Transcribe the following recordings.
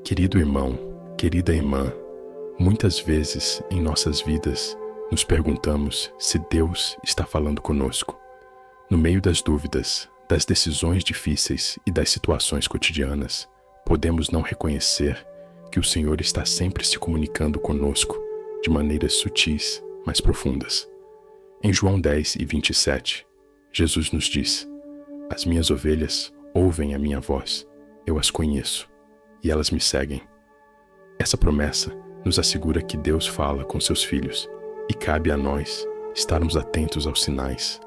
Querido irmão, querida irmã, muitas vezes em nossas vidas nos perguntamos se Deus está falando conosco. No meio das dúvidas, das decisões difíceis e das situações cotidianas, podemos não reconhecer que o Senhor está sempre se comunicando conosco de maneiras sutis, mas profundas. Em João 10:27, Jesus nos diz: "As minhas ovelhas ouvem a minha voz, eu as conheço, e elas me seguem." Essa promessa nos assegura que Deus fala com seus filhos, e cabe a nós estarmos atentos aos sinais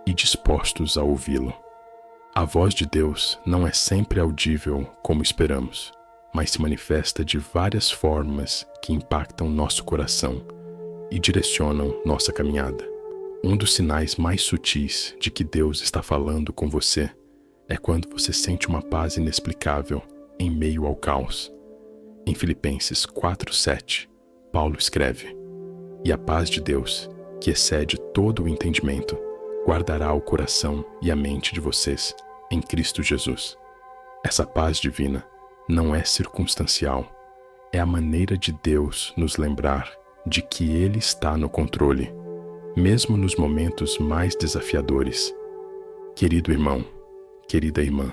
e dispostos a ouvi-lo. A voz de Deus não é sempre audível como esperamos, mas se manifesta de várias formas que impactam nosso coração e direcionam nossa caminhada. Um dos sinais mais sutis de que Deus está falando com você é quando você sente uma paz inexplicável em meio ao caos. Em Filipenses 4:7, Paulo escreve: "E a paz de Deus, que excede todo o entendimento, guardará o coração e a mente de vocês em Cristo Jesus." Essa paz divina não é circunstancial, é a maneira de Deus nos lembrar de que Ele está no controle, mesmo nos momentos mais desafiadores. Querido irmão, querida irmã,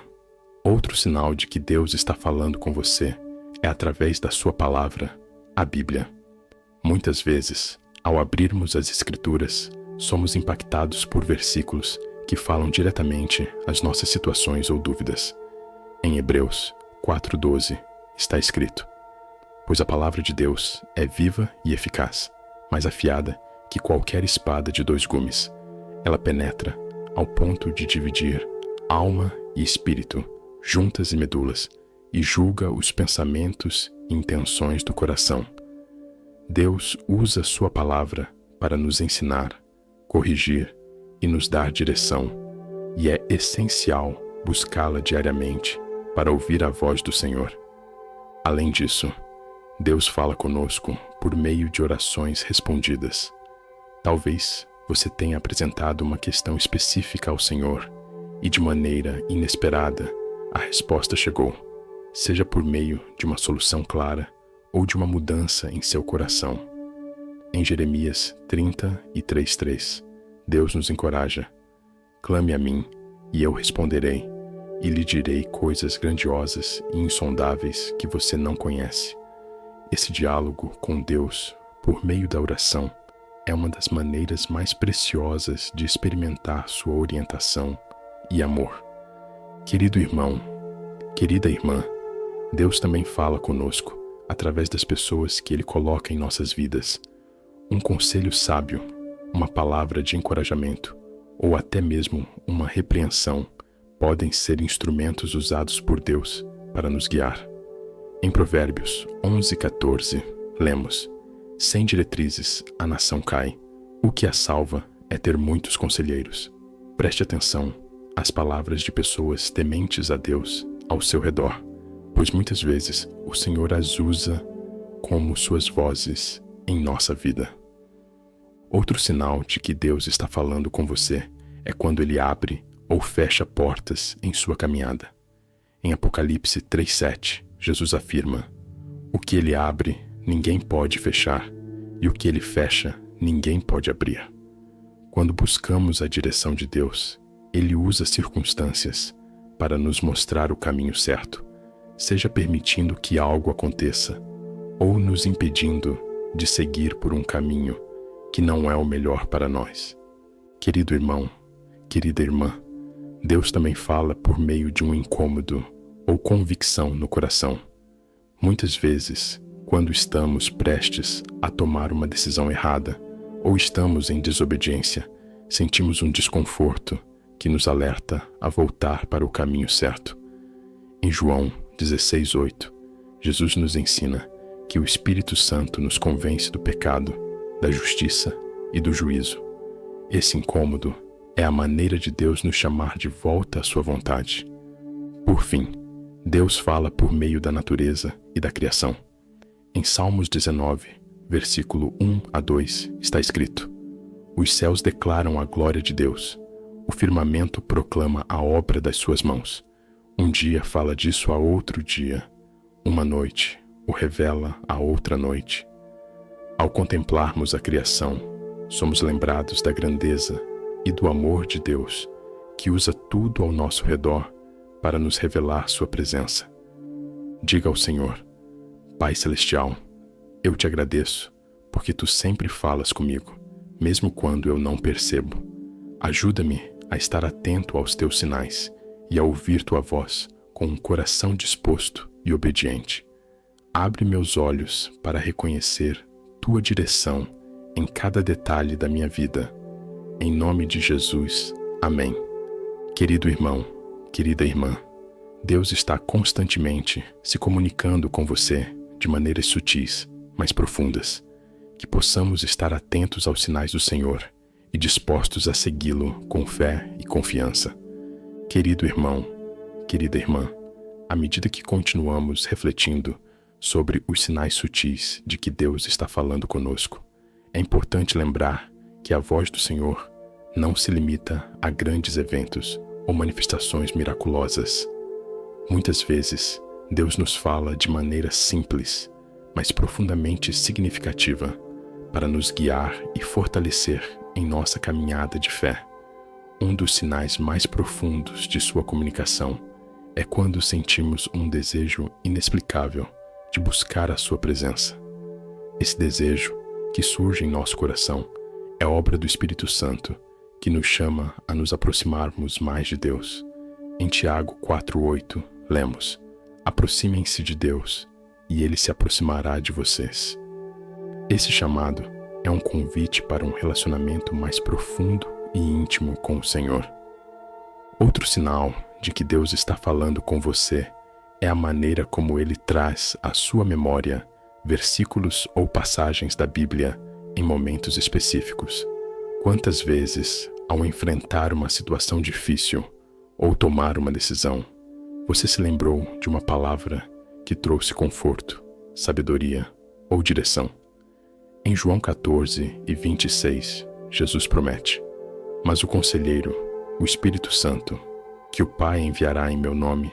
outro sinal de que Deus está falando com você é através da sua palavra, a Bíblia. Muitas vezes, ao abrirmos as Escrituras, somos impactados por versículos que falam diretamente às nossas situações ou dúvidas. Em Hebreus 4:12 está escrito: "Pois a palavra de Deus é viva e eficaz, mais afiada que qualquer espada de 2 gumes. Ela penetra ao ponto de dividir alma e espírito, juntas e medulas, e julga os pensamentos e intenções do coração." Deus usa sua palavra para nos ensinar, corrigir e nos dar direção, e é essencial buscá-la diariamente para ouvir a voz do Senhor. Além disso, Deus fala conosco por meio de orações respondidas. Talvez você tenha apresentado uma questão específica ao Senhor e, de maneira inesperada, a resposta chegou, seja por meio de uma solução clara ou de uma mudança em seu coração. Em Jeremias 30:3, Deus nos encoraja: "Clame a mim, e eu responderei, e lhe direi coisas grandiosas e insondáveis que você não conhece." Esse diálogo com Deus, por meio da oração, é uma das maneiras mais preciosas de experimentar sua orientação e amor. Querido irmão, querida irmã, Deus também fala conosco através das pessoas que Ele coloca em nossas vidas. Um conselho sábio, uma palavra de encorajamento ou até mesmo uma repreensão podem ser instrumentos usados por Deus para nos guiar. Em Provérbios 11:14, lemos: "Sem diretrizes a nação cai. O que a salva é ter muitos conselheiros." Preste atenção às palavras de pessoas tementes a Deus ao seu redor, pois muitas vezes o Senhor as usa como suas vozes em nossa vida. Outro sinal de que Deus está falando com você é quando Ele abre ou fecha portas em sua caminhada. Em Apocalipse 3:7, Jesus afirma: "O que Ele abre, ninguém pode fechar, e o que Ele fecha, ninguém pode abrir." Quando buscamos a direção de Deus, Ele usa circunstâncias para nos mostrar o caminho certo, seja permitindo que algo aconteça, ou nos impedindo de seguir por um caminho que não é o melhor para nós. Querido irmão, querida irmã, Deus também fala por meio de um incômodo ou convicção no coração. Muitas vezes, quando estamos prestes a tomar uma decisão errada ou estamos em desobediência, sentimos um desconforto que nos alerta a voltar para o caminho certo. Em João 16:8, Jesus nos ensina que o Espírito Santo nos convence do pecado, da justiça e do juízo. Esse incômodo é a maneira de Deus nos chamar de volta à sua vontade. Por fim, Deus fala por meio da natureza e da criação. Em Salmos 19, versículo 1-2, está escrito: "Os céus declaram a glória de Deus, o firmamento proclama a obra das suas mãos. Um dia fala disso a outro dia, uma noite o revela a outra noite. Ao contemplarmos a criação, somos lembrados da grandeza e do amor de Deus, que usa tudo ao nosso redor para nos revelar sua presença. Diga ao Senhor: Pai Celestial, eu te agradeço, porque tu sempre falas comigo, mesmo quando eu não percebo. Ajuda-me a estar atento aos teus sinais e a ouvir tua voz com um coração disposto e obediente. Abre meus olhos para reconhecer tua direção em cada detalhe da minha vida. Em nome de Jesus, amém. Querido irmão, querida irmã, Deus está constantemente se comunicando com você de maneiras sutis, mas profundas. Que possamos estar atentos aos sinais do Senhor e dispostos a segui-lo com fé e confiança. Querido irmão, querida irmã, à medida que continuamos refletindo sobre os sinais sutis de que Deus está falando conosco, é importante lembrar que a voz do Senhor não se limita a grandes eventos ou manifestações miraculosas. Muitas vezes, Deus nos fala de maneira simples, mas profundamente significativa, para nos guiar e fortalecer em nossa caminhada de fé. Um dos sinais mais profundos de sua comunicação é quando sentimos um desejo inexplicável de buscar a sua presença. Esse desejo, que surge em nosso coração, é obra do Espírito Santo, que nos chama a nos aproximarmos mais de Deus. Em Tiago 4:8, lemos: Aproximem-se de Deus, e Ele se aproximará de vocês. Esse chamado é um convite para um relacionamento mais profundo e íntimo com o Senhor. Outro sinal de que Deus está falando com você é a maneira como Ele traz à sua memória versículos ou passagens da Bíblia em momentos específicos. Quantas vezes, ao enfrentar uma situação difícil ou tomar uma decisão, você se lembrou de uma palavra que trouxe conforto, sabedoria ou direção? Em João 14:26, Jesus promete: Mas o Conselheiro, o Espírito Santo, que o Pai enviará em meu nome,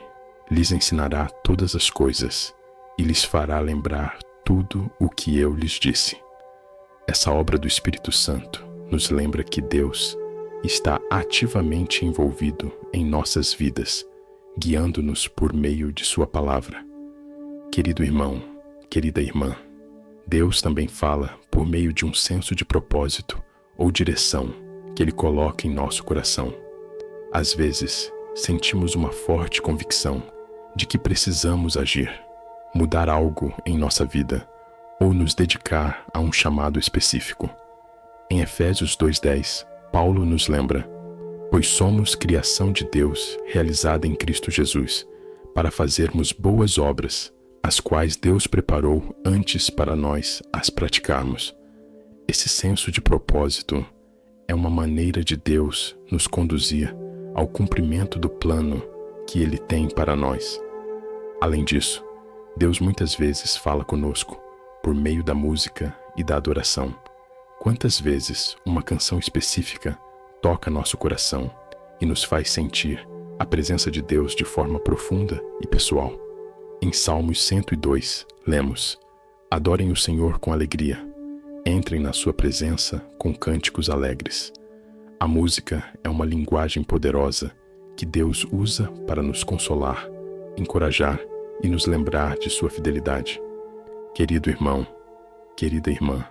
lhes ensinará todas as coisas e lhes fará lembrar tudo o que eu lhes disse. Essa obra do Espírito Santo nos lembra que Deus está ativamente envolvido em nossas vidas, guiando-nos por meio de sua palavra. Querido irmão, querida irmã, Deus também fala por meio de um senso de propósito ou direção que Ele coloca em nosso coração. Às vezes, sentimos uma forte convicção de que precisamos agir, mudar algo em nossa vida ou nos dedicar a um chamado específico. Em Efésios 2:10, Paulo nos lembra: Pois somos criação de Deus realizada em Cristo Jesus, para fazermos boas obras, as quais Deus preparou antes para nós as praticarmos. Esse senso de propósito é uma maneira de Deus nos conduzir ao cumprimento do plano que Ele tem para nós. Além disso, Deus muitas vezes fala conosco por meio da música e da adoração. Quantas vezes uma canção específica toca nosso coração e nos faz sentir a presença de Deus de forma profunda e pessoal? Em Salmos 102, lemos: Adorem o Senhor com alegria, entrem na sua presença com cânticos alegres. A música é uma linguagem poderosa que Deus usa para nos consolar, encorajar e nos lembrar de sua fidelidade. Querido irmão, querida irmã,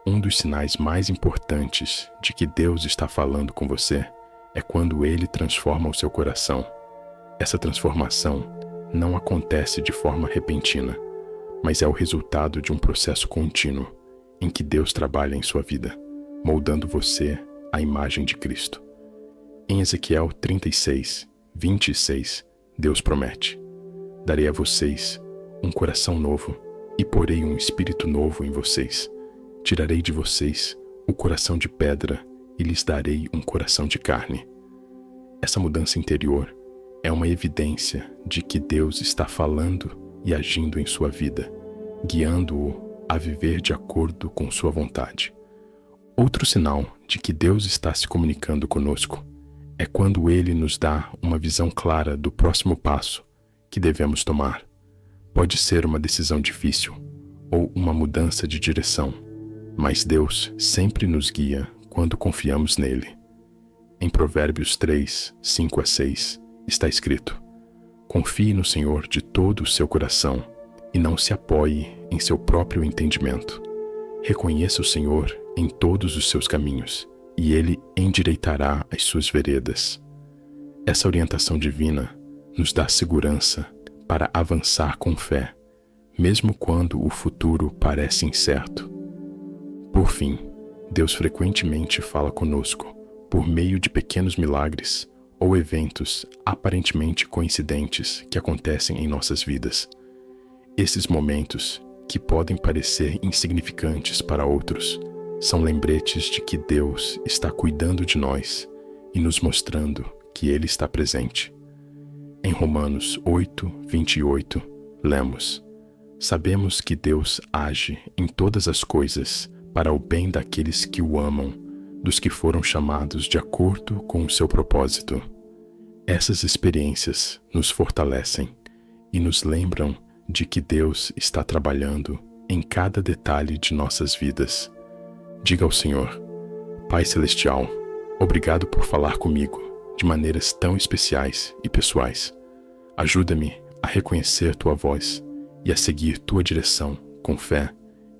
um dos sinais mais importantes de que Deus está falando com você é quando Ele transforma o seu coração. Essa transformação não acontece de forma repentina, mas é o resultado de um processo contínuo em que Deus trabalha em sua vida, moldando você à imagem de Cristo. Em Ezequiel 36:26, Deus promete: Darei a vocês um coração novo e porei um espírito novo em vocês. Tirarei de vocês o coração de pedra e lhes darei um coração de carne. Essa mudança interior é uma evidência de que Deus está falando e agindo em sua vida, guiando-o a viver de acordo com sua vontade. Outro sinal de que Deus está se comunicando conosco é quando Ele nos dá uma visão clara do próximo passo que devemos tomar. Pode ser uma decisão difícil ou uma mudança de direção, mas Deus sempre nos guia quando confiamos nele. Em Provérbios 3, 5 a 6, está escrito: confie no Senhor de todo o seu coração e não se apoie em seu próprio entendimento. Reconheça o Senhor em todos os seus caminhos e ele endireitará as suas veredas. Essa orientação divina nos dá segurança para avançar com fé, mesmo quando o futuro parece incerto. Por fim, Deus frequentemente fala conosco por meio de pequenos milagres ou eventos aparentemente coincidentes que acontecem em nossas vidas. Esses momentos, que podem parecer insignificantes para outros, são lembretes de que Deus está cuidando de nós e nos mostrando que Ele está presente. Em Romanos 8, 28, lemos: sabemos que Deus age em todas as coisas para o bem daqueles que o amam, dos que foram chamados de acordo com o seu propósito. Essas experiências nos fortalecem e nos lembram de que Deus está trabalhando em cada detalhe de nossas vidas. Diga ao Senhor: Pai Celestial, obrigado por falar comigo de maneiras tão especiais e pessoais. Ajuda-me a reconhecer tua voz e a seguir tua direção com fé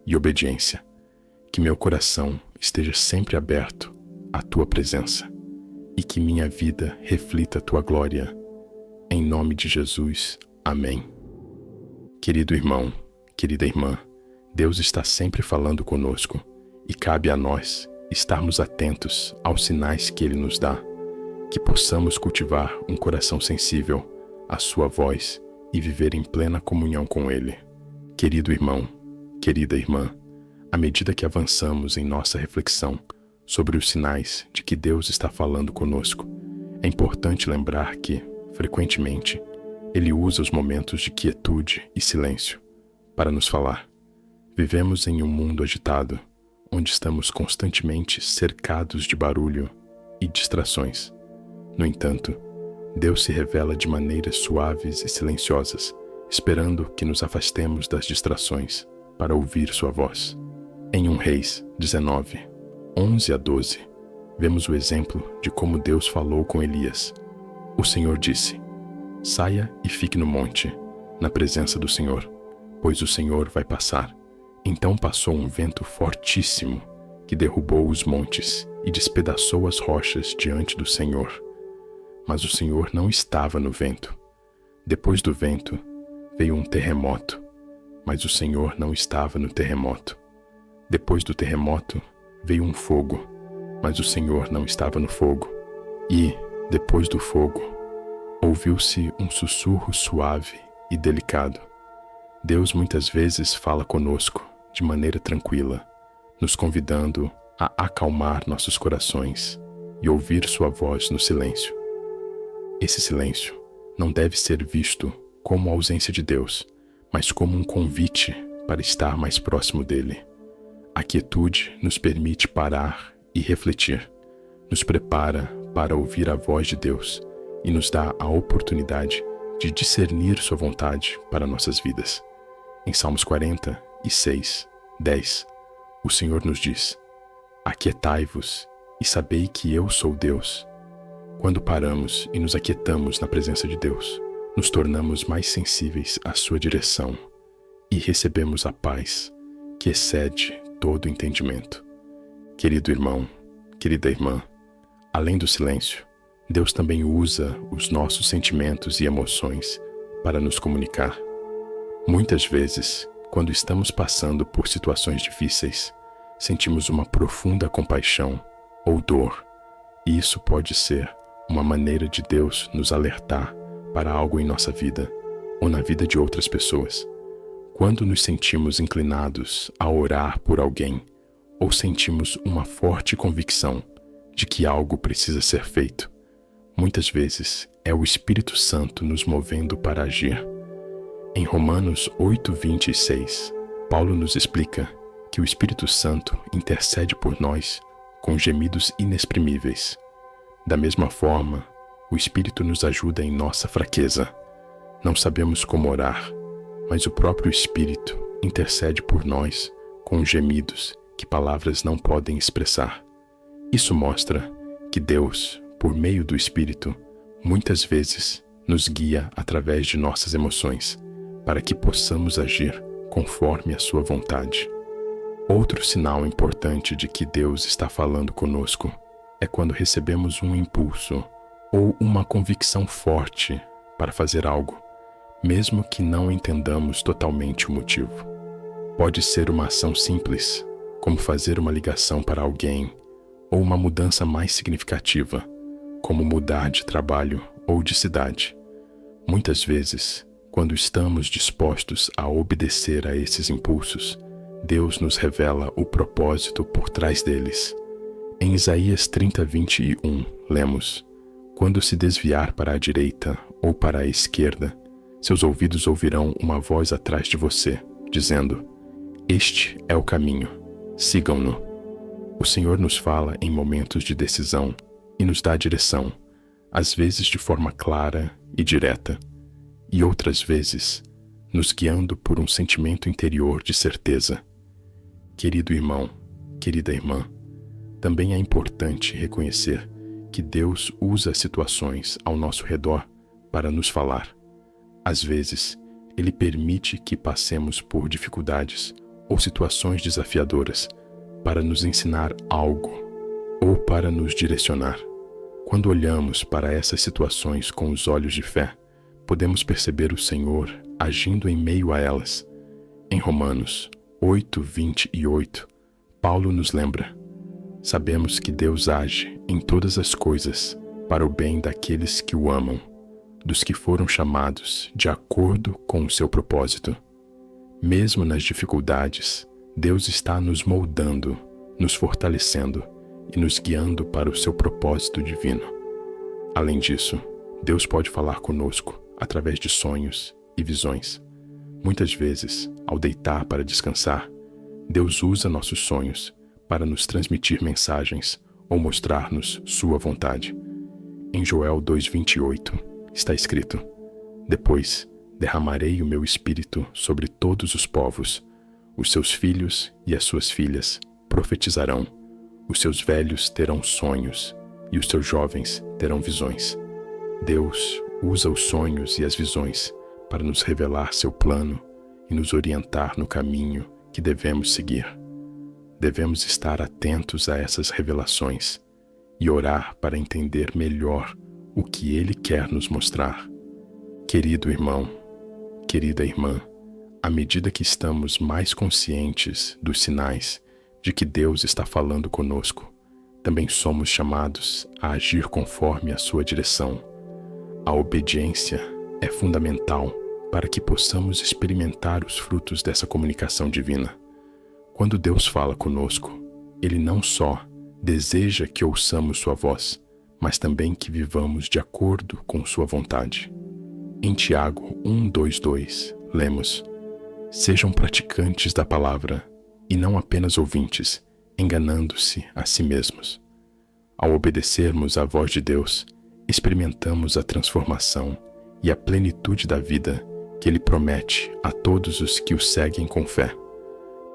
e obediência. Que meu coração esteja sempre aberto à tua presença e que minha vida reflita a tua glória. Em nome de Jesus. Amém. Querido irmão, querida irmã, Deus está sempre falando conosco e cabe a nós estarmos atentos aos sinais que Ele nos dá, que possamos cultivar um coração sensível à sua voz e viver em plena comunhão com Ele. Querido irmão, querida irmã, à medida que avançamos em nossa reflexão sobre os sinais de que Deus está falando conosco, é importante lembrar que, frequentemente, Ele usa os momentos de quietude e silêncio para nos falar. Vivemos em um mundo agitado, onde estamos constantemente cercados de barulho e distrações. No entanto, Deus se revela de maneiras suaves e silenciosas, esperando que nos afastemos das distrações para ouvir sua voz. Em 1 Reis 19, 11 a 12, vemos o exemplo de como Deus falou com Elias. O Senhor disse: saia e fique no monte, na presença do Senhor, pois o Senhor vai passar. Então passou um vento fortíssimo, que derrubou os montes e despedaçou as rochas diante do Senhor. Mas o Senhor não estava no vento. Depois do vento, veio um terremoto, mas o Senhor não estava no terremoto. Depois do terremoto, veio um fogo, mas o Senhor não estava no fogo. E, depois do fogo, ouviu-se um sussurro suave e delicado. Deus muitas vezes fala conosco de maneira tranquila, nos convidando a acalmar nossos corações e ouvir sua voz no silêncio. Esse silêncio não deve ser visto como a ausência de Deus, mas como um convite para estar mais próximo dele. A quietude nos permite parar e refletir, nos prepara para ouvir a voz de Deus e nos dá a oportunidade de discernir sua vontade para nossas vidas. Em Salmos 46, 10, o Senhor nos diz: aquietai-vos e sabei que eu sou Deus. Quando paramos e nos aquietamos na presença de Deus, nos tornamos mais sensíveis à sua direção e recebemos a paz que excede todo entendimento. Querido irmão, querida irmã, além do silêncio, Deus também usa os nossos sentimentos e emoções para nos comunicar. Muitas vezes, quando estamos passando por situações difíceis, sentimos uma profunda compaixão ou dor, e isso pode ser uma maneira de Deus nos alertar para algo em nossa vida ou na vida de outras pessoas. Quando nos sentimos inclinados a orar por alguém ou sentimos uma forte convicção de que algo precisa ser feito, muitas vezes é o Espírito Santo nos movendo para agir. Em Romanos 8:26, Paulo nos explica que o Espírito Santo intercede por nós com gemidos inexprimíveis. Da mesma forma, o Espírito nos ajuda em nossa fraqueza. Não sabemos como orar, mas o próprio Espírito intercede por nós com gemidos que palavras não podem expressar. Isso mostra que Deus, por meio do Espírito, muitas vezes nos guia através de nossas emoções, para que possamos agir conforme a sua vontade. Outro sinal importante de que Deus está falando conosco é quando recebemos um impulso ou uma convicção forte para fazer algo, mesmo que não entendamos totalmente o motivo. Pode ser uma ação simples, como fazer uma ligação para alguém, ou uma mudança mais significativa, como mudar de trabalho ou de cidade. Muitas vezes, quando estamos dispostos a obedecer a esses impulsos, Deus nos revela o propósito por trás deles. Em Isaías 30:21, lemos: "Quando se desviar para a direita ou para a esquerda, seus ouvidos ouvirão uma voz atrás de você, dizendo: Este é o caminho, sigam-no." O Senhor nos fala em momentos de decisão e nos dá direção, às vezes de forma clara e direta, e outras vezes nos guiando por um sentimento interior de certeza. Querido irmão, querida irmã, também é importante reconhecer que Deus usa situações ao nosso redor para nos falar. Às vezes, Ele permite que passemos por dificuldades ou situações desafiadoras para nos ensinar algo ou para nos direcionar. Quando olhamos para essas situações com os olhos de fé, podemos perceber o Senhor agindo em meio a elas. Em Romanos 8:28, Paulo nos lembra: "Sabemos que Deus age em todas as coisas para o bem daqueles que o amam, dos que foram chamados de acordo com o seu propósito." Mesmo nas dificuldades, Deus está nos moldando, nos fortalecendo e nos guiando para o seu propósito divino. Além disso, Deus pode falar conosco através de sonhos e visões. Muitas vezes, ao deitar para descansar, Deus usa nossos sonhos para nos transmitir mensagens ou mostrar-nos sua vontade. Em Joel 2:28 está escrito: "Depois derramarei o meu espírito sobre todos os povos. Os seus filhos e as suas filhas profetizarão, os seus velhos terão sonhos e os seus jovens terão visões." Deus usa os sonhos e as visões para nos revelar seu plano e nos orientar no caminho que devemos seguir. Devemos estar atentos a essas revelações e orar para entender melhor o que Ele quer nos mostrar. Querido irmão, querida irmã, à medida que estamos mais conscientes dos sinais de que Deus está falando conosco, também somos chamados a agir conforme a sua direção. A obediência é fundamental para que possamos experimentar os frutos dessa comunicação divina. Quando Deus fala conosco, Ele não só deseja que ouçamos sua voz, mas também que vivamos de acordo com sua vontade. Em Tiago 1:2, lemos: "Sejam praticantes da palavra e não apenas ouvintes, enganando-se a si mesmos." Ao obedecermos à voz de Deus, experimentamos a transformação e a plenitude da vida que Ele promete a todos os que o seguem com fé.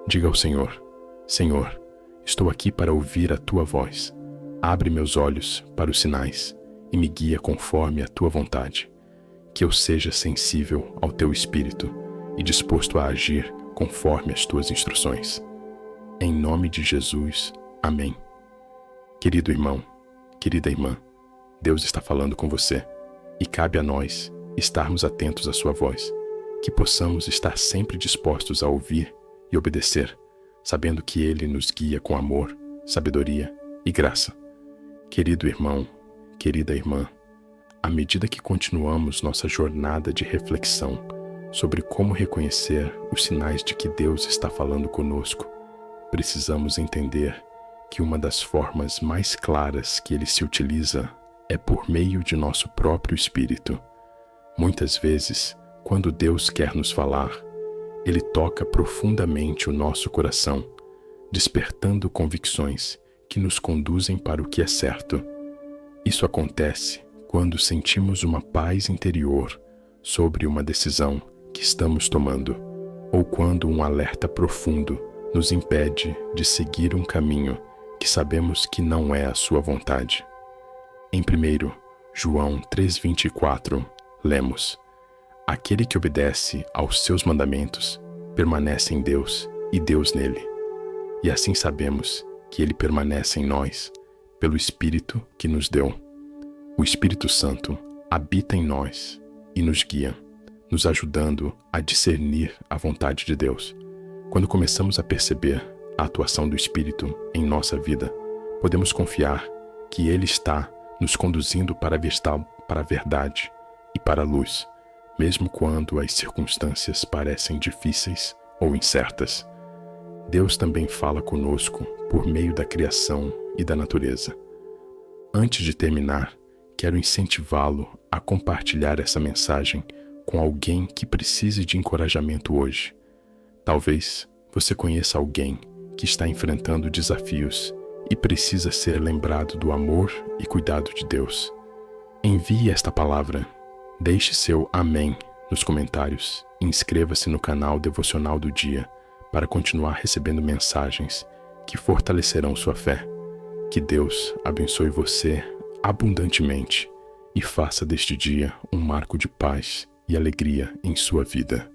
Diga ao Senhor: "Senhor, estou aqui para ouvir a Tua voz. Abre meus olhos para os sinais e me guia conforme a Tua vontade. Que eu seja sensível ao Teu Espírito e disposto a agir conforme as Tuas instruções. Em nome de Jesus, amém." Querido irmão, querida irmã, Deus está falando com você e cabe a nós estarmos atentos à sua voz, que possamos estar sempre dispostos a ouvir e obedecer, sabendo que Ele nos guia com amor, sabedoria e graça. Querido irmão, querida irmã, à medida que continuamos nossa jornada de reflexão sobre como reconhecer os sinais de que Deus está falando conosco, precisamos entender que uma das formas mais claras que Ele se utiliza é por meio de nosso próprio espírito. Muitas vezes, quando Deus quer nos falar, Ele toca profundamente o nosso coração, despertando convicções que nos conduzem para o que é certo. Isso acontece quando sentimos uma paz interior sobre uma decisão que estamos tomando, ou quando um alerta profundo nos impede de seguir um caminho que sabemos que não é a sua vontade. Em 1 João 3,24, lemos: Aquele que obedece aos seus mandamentos permanece em Deus e Deus nele. E assim sabemos que ele permanece em nós pelo Espírito que nos deu. O Espírito Santo habita em nós e nos guia, nos ajudando a discernir a vontade de Deus. Quando começamos a perceber a atuação do Espírito em nossa vida, podemos confiar que Ele está nos conduzindo para a verdade e para a luz, mesmo quando as circunstâncias parecem difíceis ou incertas. Deus também fala conosco por meio da criação e da natureza. Antes de terminar, quero incentivá-lo a compartilhar essa mensagem com alguém que precise de encorajamento hoje. Talvez você conheça alguém que está enfrentando desafios e precisa ser lembrado do amor e cuidado de Deus. Envie esta palavra, deixe seu amém nos comentários e inscreva-se no canal Devocional do Dia para continuar recebendo mensagens que fortalecerão sua fé. Que Deus abençoe você abundantemente e faça deste dia um marco de paz e alegria em sua vida.